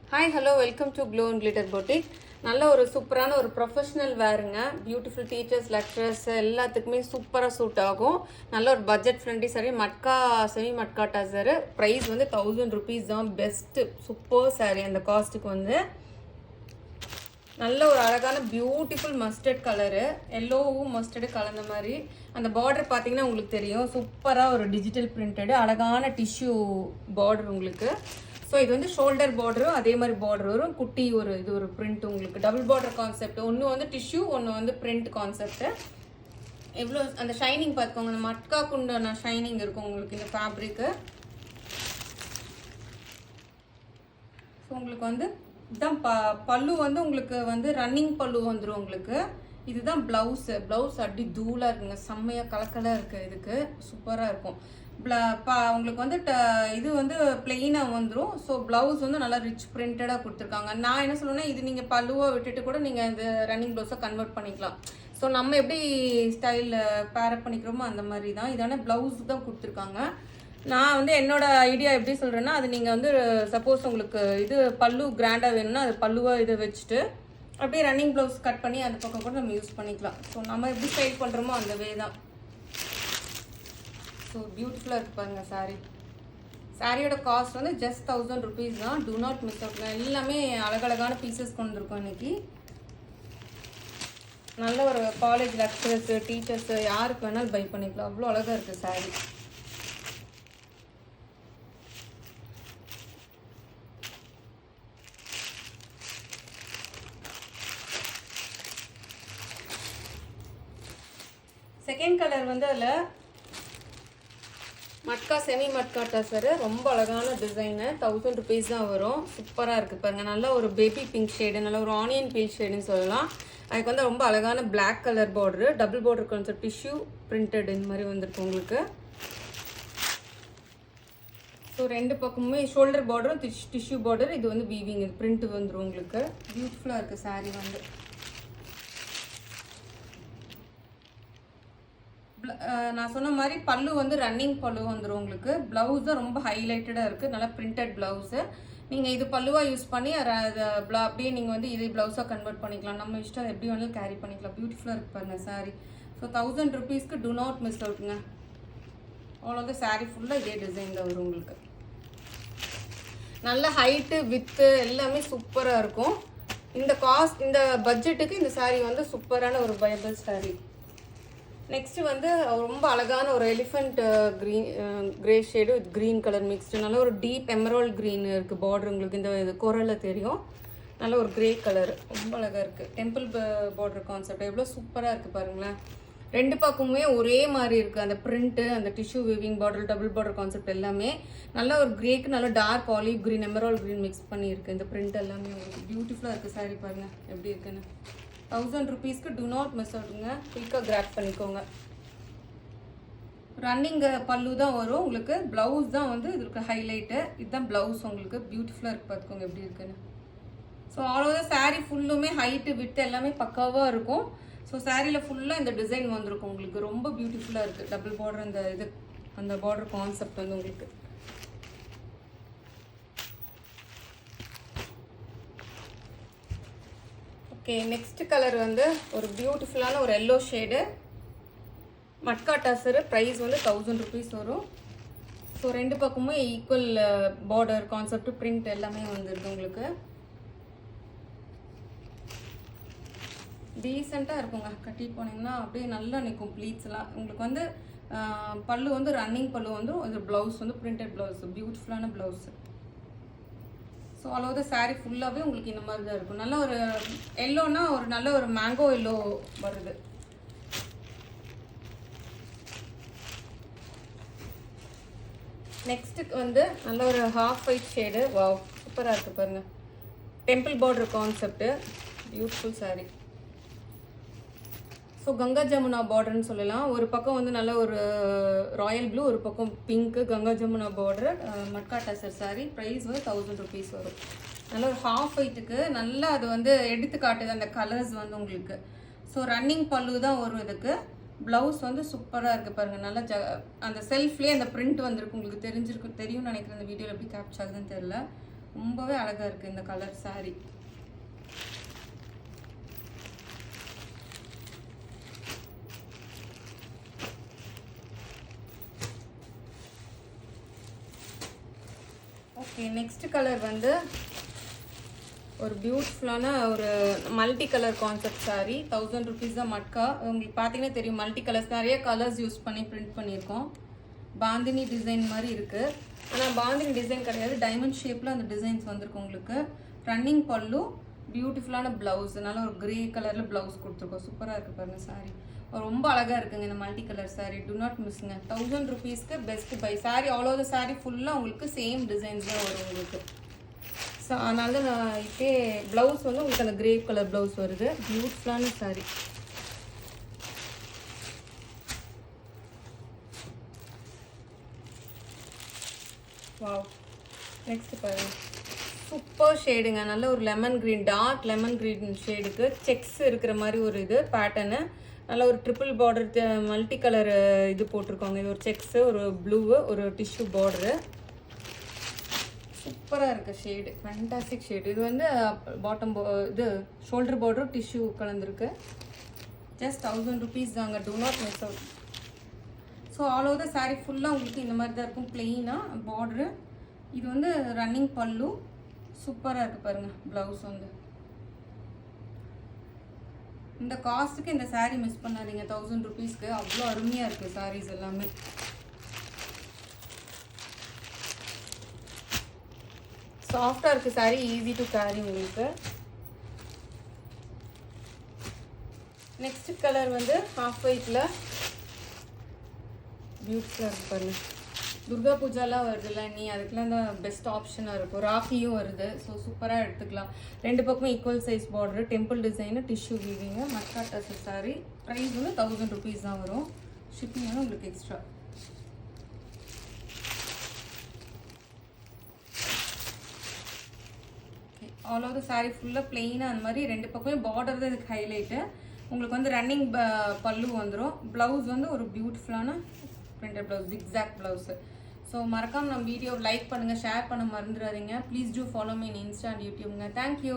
Hi hello welcome to glow and glitter boutique. நல்ல ஒரு சூப்பரான ஒரு ப்ரொஃபஷனல் வேருங்க. பியூட்டிஃபுல் டீச்சர்ஸ், லெக்சரர்ஸ் எல்லாத்துக்குமே சூப்பராக சூட் ஆகும். நல்ல ஒரு budget friendly sari, matka semi matka tussar. Price வந்து 1000 rupees தான். Best super sari. அந்த காஸ்ட்டுக்கு வந்து நல்ல ஒரு அழகான பியூட்டிஃபுல் மஸ்டர்ட் கலரு, எல்லோவும் மஸ்டர்டு கலந்த மாதிரி. அந்த பார்டர் பார்த்தீங்கன்னா உங்களுக்கு தெரியும், சூப்பராக ஒரு டிஜிட்டல் பிரிண்டடு அழகான டிஷ்யூ பார்டர் உங்களுக்கு. ஸோ இது வந்து ஷோல்டர் பார்டரும் அதே மாதிரி பார்டர் வரும். குட்டி இது ஒரு பிரிண்ட் உங்களுக்கு. Double border concept. ஒன்று வந்து டிஷ்யூ, ஒன்று வந்து பிரிண்ட் கான்செப்ட். எவ்வளோ அந்த ஷைனிங் பார்த்துக்கோங்க. அந்த மட்கா குண்டான ஷைனிங் இருக்கும் உங்களுக்கு இந்த ஃபேப்ரிக்கு. ஸோ உங்களுக்கு வந்து இதுதான் பல்லு வந்து உங்களுக்கு வந்து ரன்னிங் பல்லு வந்துடும் உங்களுக்கு. இதுதான் ப்ளவுஸ் அடி தூளாக இருக்குங்க, செம்மையாக கலக்கலாக இருக்குது. இதுக்கு சூப்பராக இருக்கும். உங்களுக்கு வந்து இது வந்து பிளெயினாக வந்துடும். ஸோ ப்ளவுஸ் வந்து நல்லா ரிச் பிரிண்டடாக கொடுத்துருக்காங்க. நான் என்ன சொல்லுவேன்னா, இது நீங்கள் பல்லுவை விட்டுட்டு கூட நீங்கள் இந்த ரன்னிங் ப்ளவுஸை கன்வெர்ட் பண்ணிக்கலாம். ஸோ நம்ம எப்படி ஸ்டைலில் பேரப் பண்ணிக்கிறோமோ அந்த மாதிரி தான். இதான ப்ளவுஸ் தான் கொடுத்துருக்காங்க. நான் வந்து என்னோட ஐடியா எப்படி சொல்கிறேன்னா, அது நீங்கள் வந்து சப்போஸ் உங்களுக்கு இது பல்லு கிராண்டாக வேணும்னா அது பல்லுவாக இதை வச்சுட்டு அப்படியே ரன்னிங் ப்ளவுஸ் கட் பண்ணி அந்த பக்கம் கூட நம்ம யூஸ் பண்ணிக்கலாம். ஸோ நம்ம எப்படி ஸ்டைல் பண்ணுறோமோ அந்த வே தான். ஸோ பியூட்டிஃபுல்லாக இருக்குது பாருங்கள் சாரீ. சாரியோட காஸ்ட் வந்து ஜஸ்ட் 1000 rupees தான். Do not miss out. எல்லாமே அழகழகான பீசஸ் கொண்டு இருக்கோம் இன்னைக்கு. நல்ல ஒரு காலேஜ் லெக்சரர்ஸு, டீச்சர்ஸு யாருக்கு வேணாலும் பை பண்ணிக்கலாம். அவ்வளோ அழகாக இருக்குது சாரீ. செகண்ட் கலர் வந்து அதில் மட்கா செமி மட்கா டசரு. ரொம்ப அழகான டிசைனு. 1000 rupees தான் வரும். சூப்பராக இருக்குது பாருங்கள். நல்ல ஒரு பேபி பிங்க் ஷேடு, நல்ல ஒரு ஆனியன் பீல் ஷேடுன்னு சொல்லலாம். அதுக்கு வந்து ரொம்ப அழகான black colour border, double border concept, tissue printed இந்த மாதிரி வந்துருக்கு உங்களுக்கு. ஸோ ரெண்டு பக்கமுமே ஷோல்டர் பார்டரும் டிஷ்யூ பார்டர். இது வந்து வீவிங், இது பிரிண்ட் வந்துடும் உங்களுக்கு. பியூட்டிஃபுல்லாக இருக்குது சாரீ வந்து. நான் சொன்ன மாதிரி பல்லு வந்து ரன்னிங் பல்லு வந்துடும் உங்களுக்கு. ப்ளவுஸ் தான் ரொம்ப ஹைலைட்டடாக இருக்குது, நல்லா பிரிண்டட் ப்ளவுஸு. நீங்கள் இது பல்லுவாக யூஸ் பண்ணி அப்படியே நீங்கள் வந்து இதே ப்ளவுஸாக கன்வெர்ட் பண்ணிக்கலாம். நம்ம இஷ்டம் எப்படி வேணாலும் கேரி பண்ணிக்கலாம். பியூட்டிஃபுல்லாக இருக்குது பாருங்கள் சாரீ. ஸோ 1000 rupeesக்கு டூ நாட் மிஸ் அவுட்டுங்க. அவ்வளோ வந்து சாரீ ஃபுல்லாக இதே டிசைன் தான் வரும் உங்களுக்கு. நல்ல ஹைட்டு வித்து எல்லாமே சூப்பராக இருக்கும். இந்த பட்ஜெட்டுக்கு இந்த சாரீ வந்து சூப்பரான ஒரு பைபிள் சாரீ. நெக்ஸ்ட் வந்து ரொம்ப அழகான ஒரு elephant grey shade with green colour mixed. நல்ல ஒரு டீப் எமரால்ட் க்ரீன் இருக்குது பார்டர் உங்களுக்கு. இந்த குரலில் தெரியும். நல்ல ஒரு கிரே கலர், ரொம்ப அழகாக இருக்குது. டெம்பிள் பார்டர் கான்செப்ட் எவ்வளோ சூப்பராக இருக்குது பாருங்களேன். ரெண்டு பக்கமுமே ஒரே மாதிரி இருக்குது. அந்த பிரிண்ட்டு, அந்த tissue weaving border, double border concept எல்லாமே நல்ல ஒரு கிரேக்கு நல்ல dark olive green, emerald green mix பண்ணியிருக்கு. இந்த பிரிண்ட் எல்லாமே உங்களுக்கு பியூட்டிஃபுல்லாக இருக்குது சாரி. பாருங்கள் எப்படி இருக்குன்னு. 1000 rupeesக்கு டூ நாட் மிஸ் அவுட்டுங்க. குயிக்காக கிராப் பண்ணிக்கோங்க. ரன்னிங் பல்லு தான் வரும் உங்களுக்கு. ப்ளவுஸ் தான் வந்து இதுக்கு ஹைலைட்டு. இதுதான் ப்ளவுஸ் உங்களுக்கு. பியூட்டிஃபுல்லாக இருக்குது பார்த்துக்கோங்க எப்படி இருக்குன்னு. ஸோ ஆல் ஓவர் சாரீ ஃபுல்லுமே ஹைட்டு விட்டு எல்லாமே பக்காவாக இருக்கும். ஸோ சாரியில் ஃபுல்லாக இந்த டிசைன் வந்திருக்கும் உங்களுக்கு. ரொம்ப பியூட்டிஃபுல்லாக இருக்குது. டபுள் பார்டர் அந்த பார்டர் கான்செப்ட் வந்து உங்களுக்கு. ஓகே, நெக்ஸ்ட் கலர் வந்து ஒரு பியூட்டிஃபுல்லான ஒரு yellow shade matka tussar. Price வந்து 1000 rupees வரும். ஸோ ரெண்டு பக்கமும் ஈக்குவல் பார்டர் கான்செப்ட், பிரிண்ட் எல்லாமே வந்துருக்கு உங்களுக்கு. டீசெண்டாக இருக்குங்க. கட்டிட்டு போனீங்கன்னா அப்படியே நல்லா நிற்கும் ப்ளீட்ஸ்லாம் உங்களுக்கு. வந்து பல்லு வந்து ரன்னிங் பல்லு வந்து அது ப்ளவுஸ் வந்து பிரிண்டட் ப்ளவுஸ், பியூட்டிஃபுல்லான ப்ளவுஸு. ஸோ அளவு சாரீ ஃபுல்லாகவே உங்களுக்கு இந்த மாதிரி தான் இருக்கும். நல்ல ஒரு எல்லோனா ஒரு நல்ல ஒரு மேங்கோ எல்லோ வருது. நெக்ஸ்ட்டுக்கு வந்து நல்ல ஒரு ஹாஃப் ஒயிட் ஷேடு. வாவ், சூப்பராக இருக்குது பாருங்கள். Temple border concept, beautiful sari. So Ganga Jamuna பார்டர்னு சொல்லலாம். ஒரு பக்கம் வந்து நல்ல ஒரு ராயல் ப்ளூ, ஒரு பக்கம் pink, Ganga Jamuna border matka tussar sari. Price வந்து 1000 rupees வரும். நல்ல ஒரு ஹாஃப் ஒயிட்டுக்கு நல்லா அது வந்து எடுத்து காட்டுது அந்த கலர்ஸ் வந்து உங்களுக்கு. ஸோ ரன்னிங் பல்லு தான் வரும் இதுக்கு. ப்ளவுஸ் வந்து சூப்பராக இருக்குது பாருங்கள். நல்லா அந்த செல்ஃப்லேயே அந்த பிரிண்ட் வந்திருக்கு உங்களுக்கு. தெரியும்னு நினைக்கிறேன். அந்த வீடியோவில் எப்படி கேப்ச் ஆகுதுன்னு தெரியல. ரொம்பவே அழகாக இருக்குது இந்த colour saree. Okay, next colour வந்து ஒரு பியூட்டிஃபுல்லான ஒரு multi colour concept saree. 1000 rupees தான் மட்கா. உங்களுக்கு பார்த்தீங்கன்னா தெரியும், மல்டி கலர்ஸ் நிறைய கலர்ஸ் யூஸ் பண்ணி பிரிண்ட் பண்ணியிருக்கோம். பாந்தினி டிசைன் மாதிரி இருக்குது. ஆனால் பாந்தினி டிசைன் கிடையாது, டைமண்ட் ஷேப்பில் அந்த டிசைன்ஸ் வந்திருக்கு உங்களுக்கு. ரன்னிங் பல்லு, பியூட்டிஃபுல்லான ப்ளவுஸ், நல்ல ஒரு கிரே கலரில் ப்ளவுஸ் கொடுத்துருக்கோம். சூப்பராக இருக்குது பாருங்க saree. ரொம்ப அழகாக இருக்குங்க இந்த multi colour saree. Do not மிஸ்ங்க. 1000 rupeesக்கு best buy. saree all over saree ஃபுல்லாக உங்களுக்கு சேம் டிசைன்ஸ் தான் வரும் உங்களுக்கு. ஸோ அதனால தான் நான் இப்போ ப்ளவுஸ் வந்து உங்களுக்கு அந்த கிரே கலர் ப்ளவுஸ் வருது. பியூட்டிஃபுல்லான saree. வாவ், நெக்ஸ்ட் பாருங்க, சூப்பர் ஷேடுங்க. நல்ல ஒரு lemon green, dark lemon green ஷேடுக்கு செக்ஸ் இருக்கிற மாதிரி ஒரு இது பேட்டர்னு. நல்ல ஒரு ட்ரிபிள் பார்டர் மல்டி கலர் இது போட்டிருக்கோங்க. இது ஒரு செக்ஸு, ஒரு ப்ளூவு, ஒரு டிஷ்யூ பார்டரு. சூப்பராக இருக்குது ஷேடு, ஃபேண்டாஸ்டிக் ஷேடு. இது வந்து பாட்டம் இது ஷோல்டர் பார்டரும் டிஷ்யூ கலந்துருக்கு. ஜஸ்ட் 1000 rupees தாங்க. Do not miss out. So all over saree ஃபுல்லாக உங்களுக்கு இந்த மாதிரி தான் இருக்கும், பிளெயினாக பார்டரு. இது வந்து ரன்னிங் பல்லு. சூப்பராக இருக்குது பாருங்கள் ப்ளவுஸ் வந்து. இந்த காஸ்ட்டுக்கு இந்த saree மிஸ் பண்ணாதீங்க. 1000 rupeesக்கு அவ்வளோ அருமையாக இருக்குது sarees எல்லாமே. சாஃப்டாக இருக்குது saree, ஈஸி டு கேரி உங்களுக்கு. நெக்ஸ்ட் கலர் வந்து ஹாஃப் ஒயிட்டில் பியூட்டிஃபுல்லாக இருக்குது பாருங்க. துர்கா பூஜாலாம் வருதுல்ல, நீ அதுக்கெலாம் தான் பெஸ்ட் ஆப்ஷனாக இருக்கும். ராக்கியும் வருது, ஸோ சூப்பராக எடுத்துக்கலாம். ரெண்டு பக்கமும் equal size border, temple design, tissue வீவிங்க, மட்கா டசர் saree. ப்ரைஸ் வந்து 1000 rupees தான் வரும். ஷிப்பிங் வந்து உங்களுக்கு எக்ஸ்ட்ரா. ஆல் ஓவர் saree ஃபுல்லாக பிளெயினாக அந்த மாதிரி ரெண்டு பக்கமே பார்டர் தான் இதுக்கு ஹைலைட்டு. உங்களுக்கு வந்து ரன்னிங் பல்லு வந்துடும். ப்ளவுஸ் வந்து ஒரு பியூட்டிஃபுல்லான printed blouse, zigzag blouse. So மறக்காமல் நம்ம வீடியோ லைக் பண்ணுங்கள், ஷேர் பண்ண மறந்துடாதீங்க. Please do follow me in Insta and யூடியூப்ங்க. தேங்க்யூ.